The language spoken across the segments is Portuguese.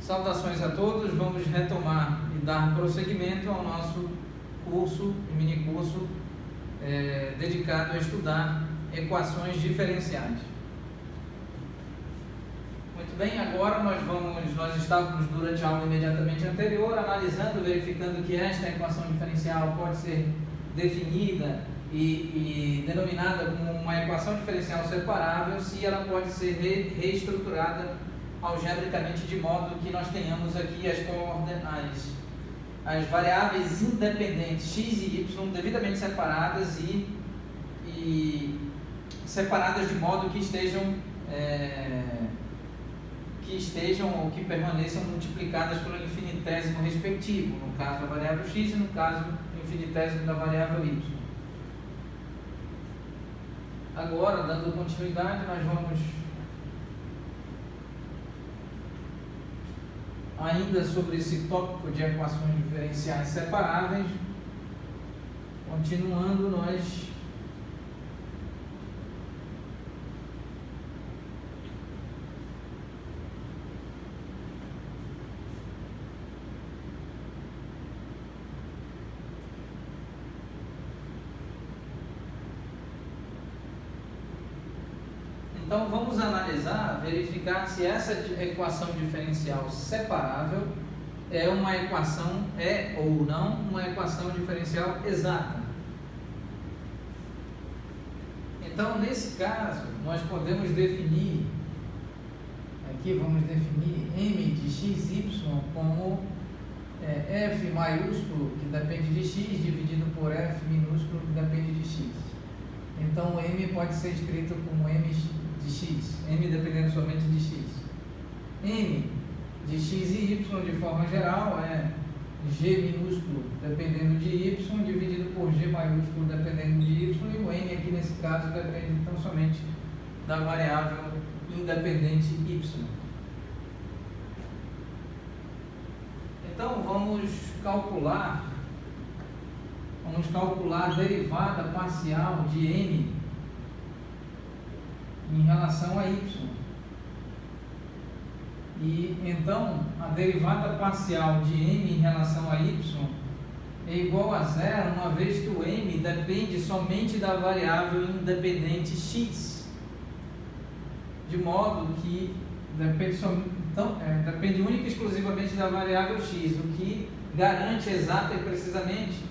Saudações a todos, vamos retomar e dar prosseguimento ao nosso curso, mini curso, dedicado a estudar equações diferenciais. Muito bem, agora nós estávamos durante a aula imediatamente anterior analisando, verificando que esta equação diferencial pode ser definida e denominada como uma equação diferencial separável se ela pode ser reestruturada algebricamente de modo que nós tenhamos aqui as variáveis independentes x e y devidamente separadas e separadas de modo que estejam ou que permaneçam multiplicadas pelo infinitésimo respectivo, no caso a variável x e no caso o infinitésimo da variável y. Agora, dando continuidade, nós vamos ainda sobre esse tópico de equações diferenciais separáveis. Continuando, nós então vamos analisar, verificar se essa equação diferencial separável é uma equação, ou não uma equação diferencial exata. Então, nesse caso, nós podemos definir, aqui vamos definir m de xy como f maiúsculo, que depende de x, dividido por f minúsculo, que depende de x. Então, m pode ser escrito como m de x, m dependendo somente de x. M de x e y de forma geral é g minúsculo dependendo de y, dividido por g maiúsculo dependendo de y, e o n aqui nesse caso depende então somente da variável independente y. Então vamos calcular a derivada parcial de m em relação a y. E então a derivada parcial de m em relação a y é igual a zero, uma vez que o m depende somente da variável independente x, de modo que depende única e exclusivamente da variável x, o que garante exata e precisamente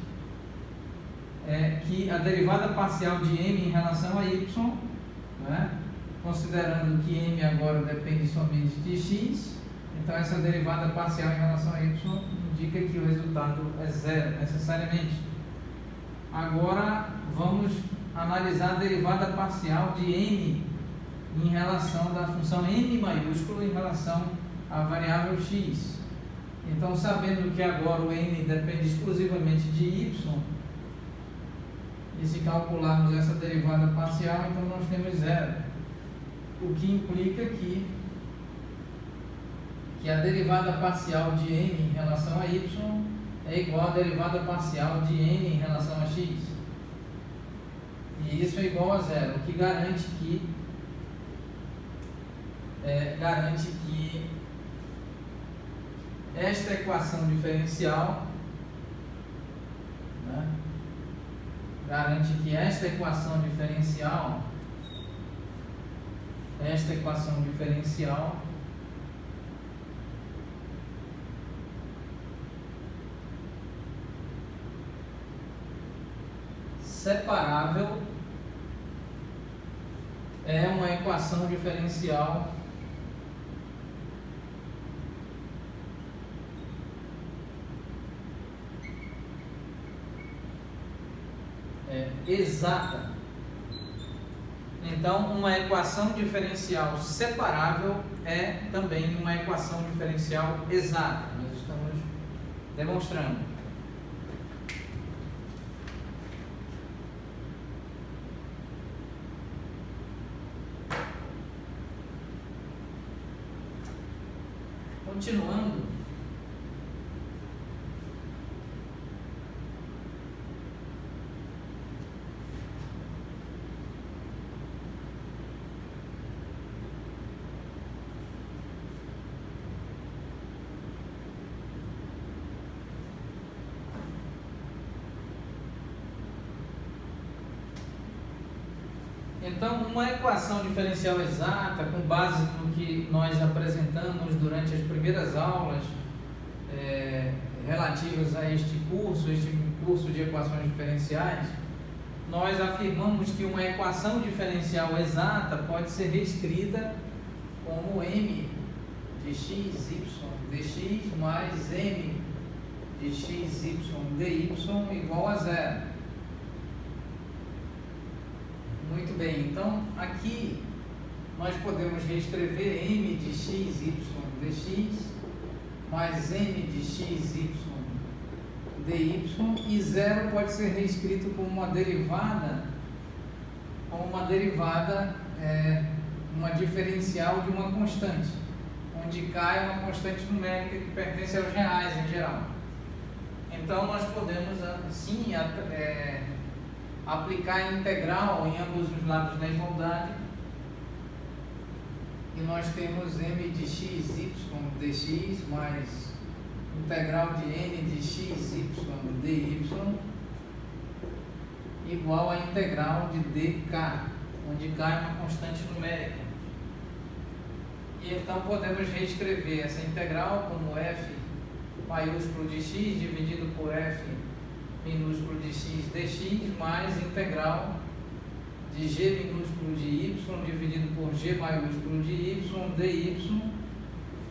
que a derivada parcial de m em relação a y, considerando que m agora depende somente de x, então essa derivada parcial em relação a y indica que o resultado é zero, necessariamente. Agora vamos analisar a derivada parcial de m em relação da função m maiúsculo em relação à variável x. Então, sabendo que agora o m depende exclusivamente de y, e se calcularmos essa derivada parcial, então nós temos zero. O que implica que a derivada parcial de m em relação a y é igual à derivada parcial de n em relação a x. E isso é igual a zero, o que garante que esta equação diferencial, esta equação diferencial separável é uma equação diferencial exata. Então, uma equação diferencial separável é também uma equação diferencial exata. Nós estamos demonstrando. Continuando, Então, uma equação diferencial exata, com base no que nós apresentamos durante as primeiras aulas relativas a este curso de equações diferenciais, nós afirmamos que uma equação diferencial exata pode ser reescrita como m de x, y, dx mais m de x, y, dy igual a zero. Muito bem, então aqui nós podemos reescrever m de x, y, dx mais m de x, y, dy, e zero pode ser reescrito como uma derivada, uma diferencial de uma constante, onde cai uma constante numérica que pertence aos reais em geral. Então nós podemos assim aplicar a integral em ambos os lados da igualdade, e nós temos m de x, y, dx mais integral de n de x, y, dy igual a integral de dk, onde cai uma constante numérica. E então podemos reescrever essa integral como f maiúsculo de x dividido por f minúsculo de x dx mais integral de g minúsculo de y dividido por g maiúsculo de y dy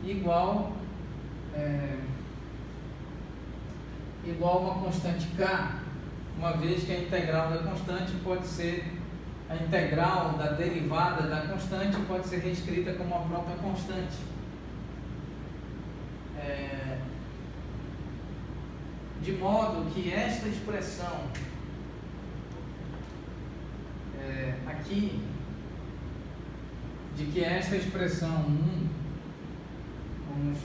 igual a uma constante k, uma vez que a integral da constante pode ser, a integral da derivada da constante pode ser reescrita como a própria constante. De modo que esta expressão aqui, de que esta expressão 1, vamos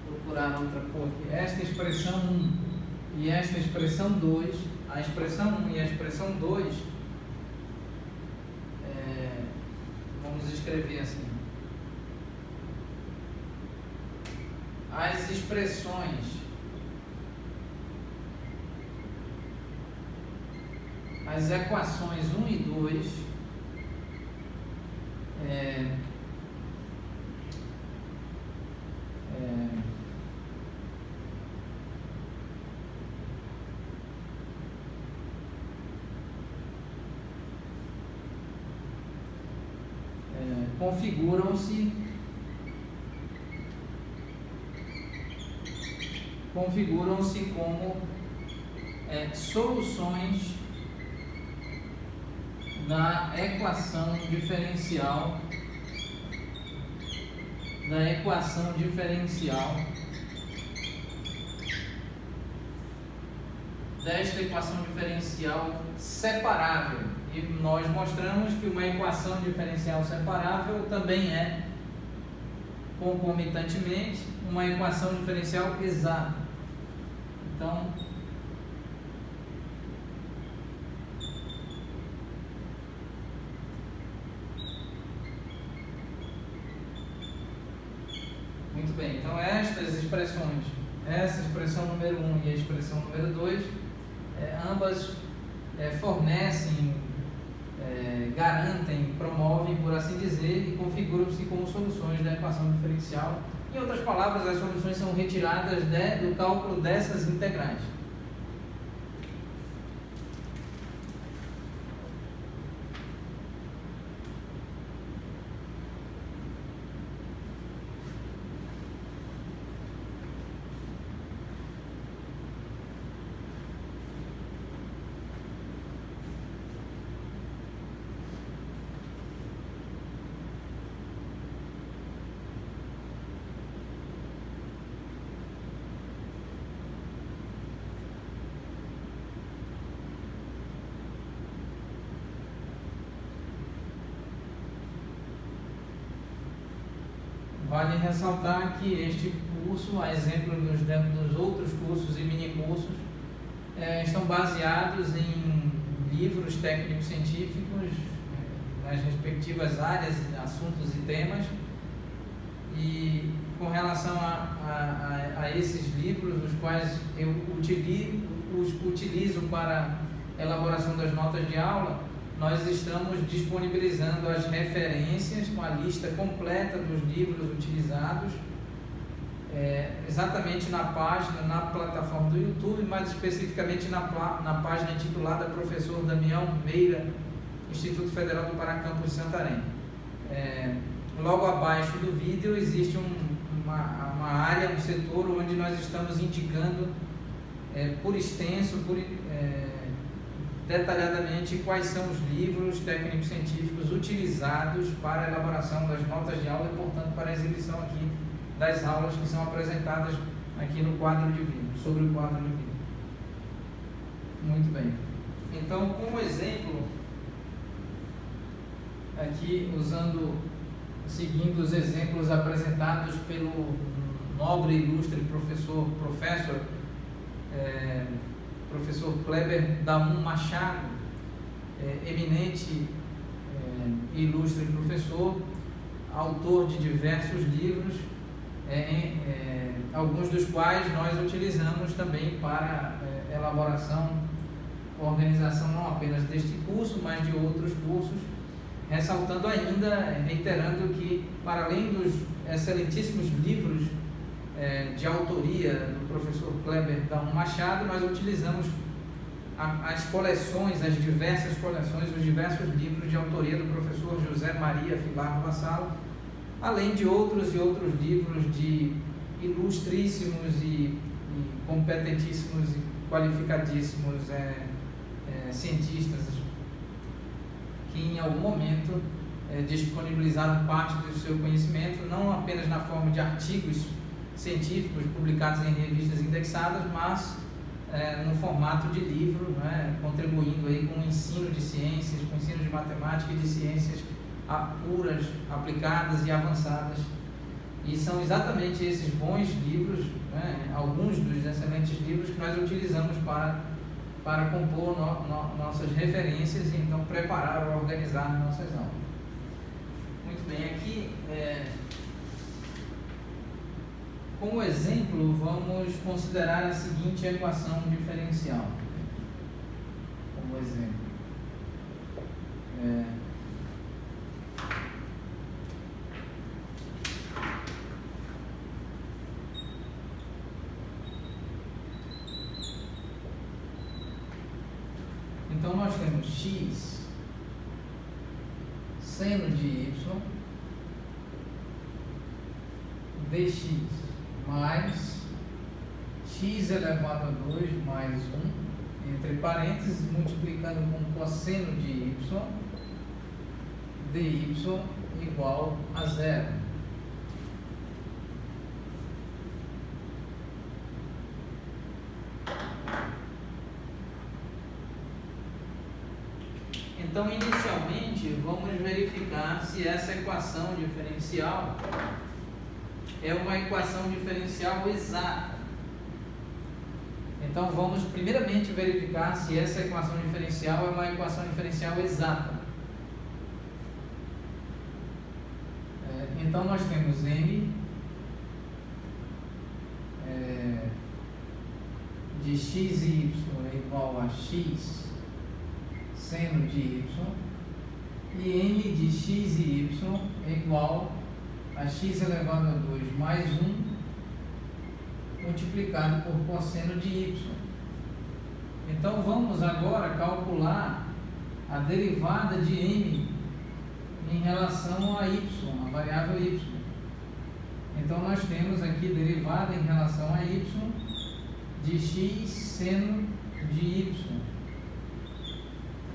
procurar outra cor aqui, esta expressão 1 e esta expressão 2, a expressão 1 e a expressão 2, vamos escrever assim, as expressões, as equações 1 e 2 configuram-se como soluções da equação diferencial desta equação diferencial separável. E nós mostramos que uma equação diferencial separável também é, concomitantemente, uma equação diferencial exata. Então, muito bem, então estas expressões, essa expressão número 1 e a expressão número 2, ambas fornecem, garantem, promovem, por assim dizer, e configuram-se como soluções da equação diferencial. Em outras palavras, as soluções são retiradas do cálculo dessas integrais. Vale ressaltar que este curso, a exemplo dos outros cursos e minicursos, estão baseados em livros técnicos científicos nas respectivas áreas, assuntos e temas. E com relação a esses livros, os quais eu utilizo para elaboração das notas de aula, nós estamos disponibilizando as referências com a lista completa dos livros utilizados, exatamente na página, na plataforma do YouTube, mais especificamente na página intitulada Professor Damião Meira, Instituto Federal do Pará, Campus Santarém. Logo abaixo do vídeo existe uma área, um setor onde nós estamos indicando por extenso, detalhadamente quais são os livros técnicos científicos utilizados para a elaboração das notas de aula e, portanto, para a exibição aqui das aulas que são apresentadas aqui no quadro de vídeo, sobre o quadro de vídeo. Muito bem. Então, como exemplo, aqui seguindo os exemplos apresentados pelo nobre e ilustre professor Kleber Daum Machado, eminente e ilustre professor, autor de diversos livros, alguns dos quais nós utilizamos também para elaboração, organização não apenas deste curso, mas de outros cursos, ressaltando ainda, reiterando que, para além dos excelentíssimos livros de autoria do professor Kleber Daum Machado, nós utilizamos as coleções, as diversas coleções, os diversos livros de autoria do professor José Maria Filardo Vassalo, além de outros livros de ilustríssimos e competentíssimos e qualificadíssimos cientistas que em algum momento disponibilizaram parte do seu conhecimento, não apenas na forma de artigos científicos publicados em revistas indexadas, mas no formato de livro, contribuindo aí com o ensino de ciências, com o ensino de matemática e de ciências puras, aplicadas e avançadas. E são exatamente esses bons livros, alguns dos excelentes livros que nós utilizamos para compor nossas referências e então preparar ou organizar nossas aulas. Muito bem, aqui como exemplo vamos considerar a seguinte equação diferencial. Como exemplo, então nós temos x seno de y dx mais x elevado a 2 mais 1, entre parênteses, multiplicando com cosseno de y, dy igual a 0. Então, inicialmente, vamos verificar se essa equação diferencial é uma equação diferencial exata. Então, vamos primeiramente verificar se essa equação diferencial é uma equação diferencial exata. Então, nós temos m de x e y é igual a x seno de y, e m de x e y é igual a x elevado a 2 mais 1 multiplicado por cosseno de y. Então vamos agora calcular a derivada de m em relação a y, a variável y. Então nós temos aqui derivada em relação a y de x seno de y.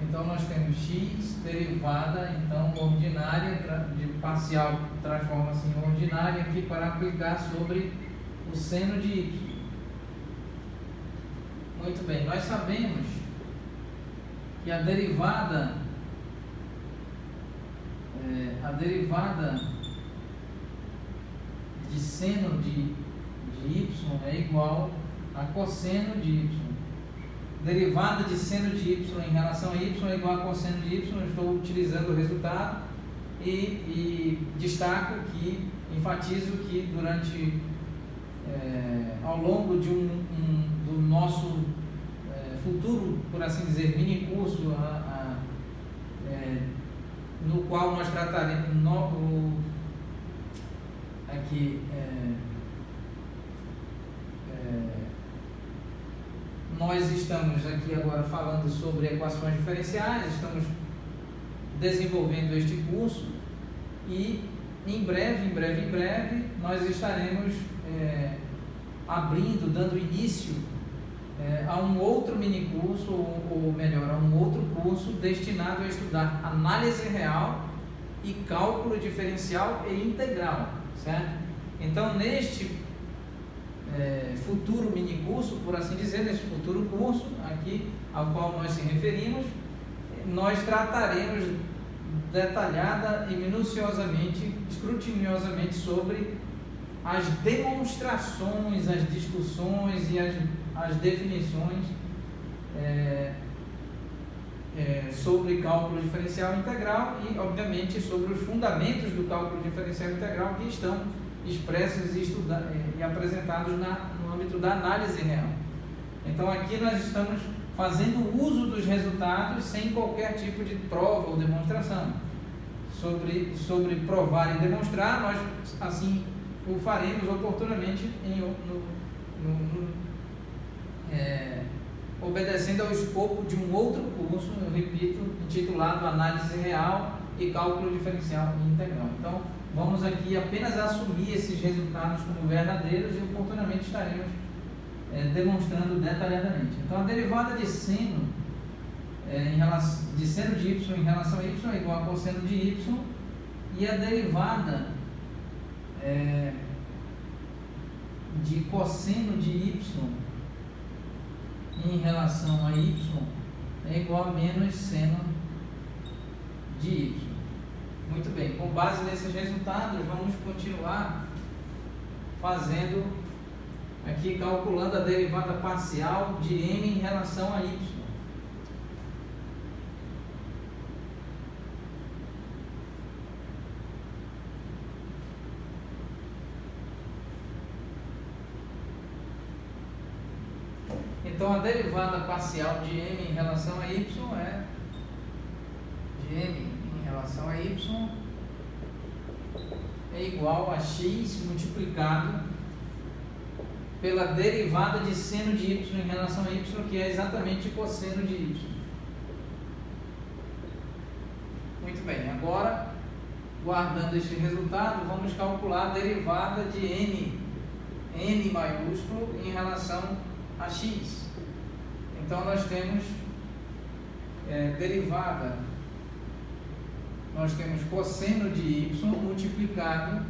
Então nós temos x derivada então ordinária de parcial, transforma-se em ordinária aqui para aplicar sobre o seno de y. Muito bem, nós sabemos que a derivada de seno de y é igual a cosseno de y. Derivada de seno de y em relação a y é igual a cosseno de y. Eu estou utilizando o resultado e destaco que, enfatizo que durante, ao longo de do nosso futuro, por assim dizer, mini curso, no qual nós trataremos nós estamos aqui agora falando sobre equações diferenciais, estamos desenvolvendo este curso e em breve nós estaremos abrindo, dando início a um outro minicurso, ou melhor, a um outro curso destinado a estudar análise real e cálculo diferencial e integral, certo? Então, neste futuro minicurso, por assim dizer, neste futuro curso aqui ao qual nós se referimos, nós trataremos detalhada e minuciosamente, escrutiniosamente sobre as demonstrações, as discussões e as definições sobre cálculo diferencial integral e, obviamente, sobre os fundamentos do cálculo diferencial integral que estão expressos e apresentados no âmbito da análise real. Então, aqui nós estamos fazendo uso dos resultados sem qualquer tipo de prova ou demonstração. Sobre provar e demonstrar, nós assim o faremos oportunamente obedecendo ao escopo de um outro curso, eu repito, intitulado Análise Real e Cálculo Diferencial e Integral. Então, vamos aqui apenas assumir esses resultados como verdadeiros e oportunamente estaremos demonstrando detalhadamente. Então, a derivada de seno de seno de y em relação a y é igual a cosseno de y, e a derivada de cosseno de y em relação a y é igual a menos seno de y. Muito bem, com base nesses resultados, vamos continuar fazendo aqui, calculando a derivada parcial de m em relação a y. Então, a derivada parcial de m em relação a y é igual a x multiplicado pela derivada de seno de y em relação a y, que é exatamente cosseno de y. Muito bem, agora, guardando este resultado, vamos calcular a derivada de n maiúsculo em relação a x. Então, nós temos derivada, nós temos cosseno de y multiplicado,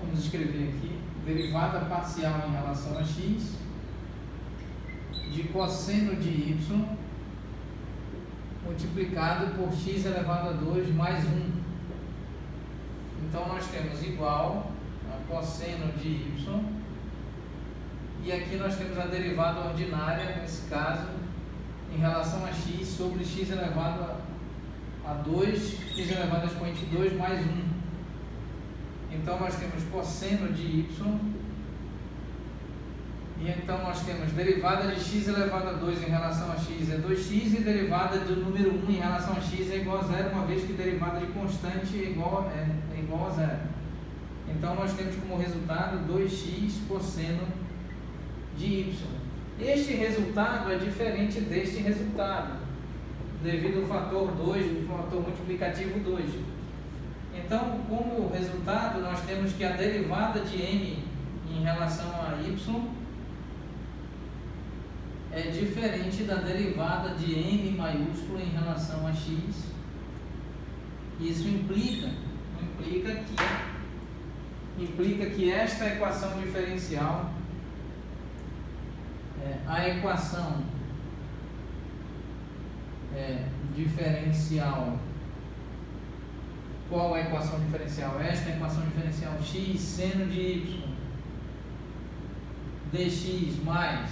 vamos escrever aqui, derivada parcial em relação a x, de cosseno de y multiplicado por x elevado a 2 mais 1. Então, nós temos igual a cosseno de y, e aqui nós temos a derivada ordinária, nesse caso, em relação a x sobre x elevado a 2, x elevado a expoente 2 mais 1. Então, nós temos cosseno de y, e então nós temos derivada de x elevado a 2 em relação a x é 2x, e derivada do número 1 em relação a x é igual a 0, uma vez que derivada de constante é igual a 0. Então, nós temos como resultado 2x cosseno de y. Este resultado é diferente deste resultado, devido ao fator 2, do fator multiplicativo 2. Então, como resultado, nós temos que a derivada de m em relação a y é diferente da derivada de m maiúsculo em relação a x. Isso implica que esta equação diferencial, a equação diferencial, qual é a equação diferencial? Esta equação diferencial, x seno de y dx mais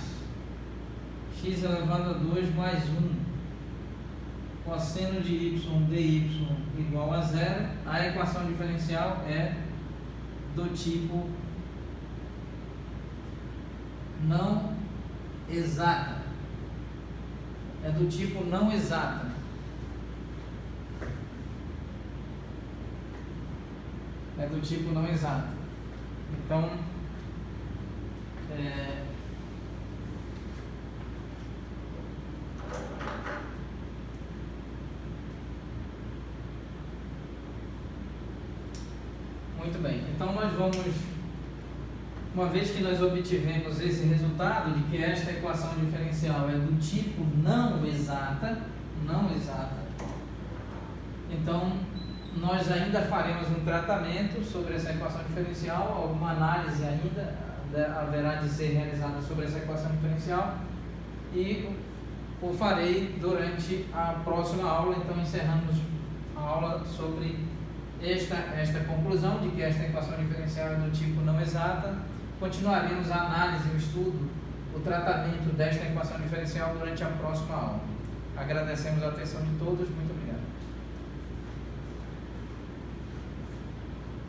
x elevado a 2 mais 1 cosseno de y dy igual a 0. A equação diferencial é do tipo não exata. É do tipo não exata. é do tipo não exato. Então, muito bem, então nós vamos, uma vez que nós obtivemos esse resultado de que esta equação diferencial é do tipo não exata, então nós ainda faremos um tratamento sobre essa equação diferencial, alguma análise ainda haverá de ser realizada sobre essa equação diferencial, e o farei durante a próxima aula. Então encerramos a aula sobre esta conclusão de que esta equação diferencial é do tipo não exata. Continuaremos a análise, o estudo, o tratamento desta equação diferencial durante a próxima aula. Agradecemos a atenção de todos, muito obrigado.